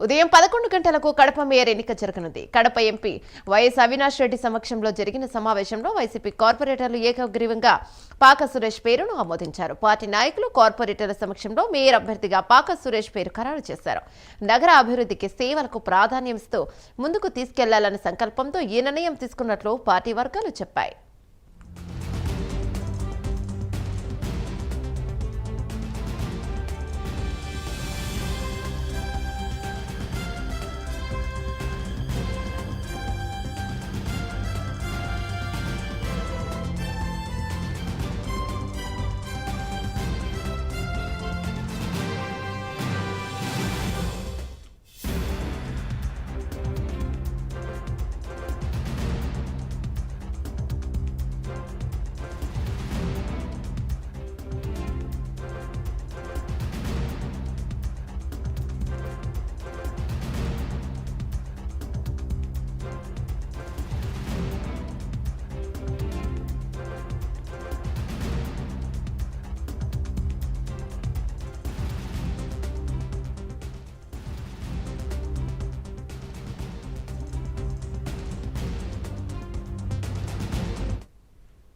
ఉదయం 11 గంటలకు కడప మేయర్ ఎన్నిక జరగనుంది. కడప ఎంపీ వైఎస్ అవినాష్ రెడ్డి సమక్షంలో జరిగిన సమావేశంలో వైసీపీ కార్పొరేటర్లు ఏకగ్రీవంగా పాక సురేష్ పేరును ఆమోదించారు. పార్టీ నాయకులు కార్పొరేటర్ల సమక్షంలో మేయర్ అభ్యర్థిగా పాక సురేష్ పేరు ఖరారు చేశారు. నగర అభివృద్ధికి సేవలకు ప్రాధాన్యమిస్తూ ముందుకు తీసుకెళ్లాలన్న సంకల్పంతో ఈ నిర్ణయం తీసుకున్నట్లు పార్టీ వర్గాలు చెప్పాయి.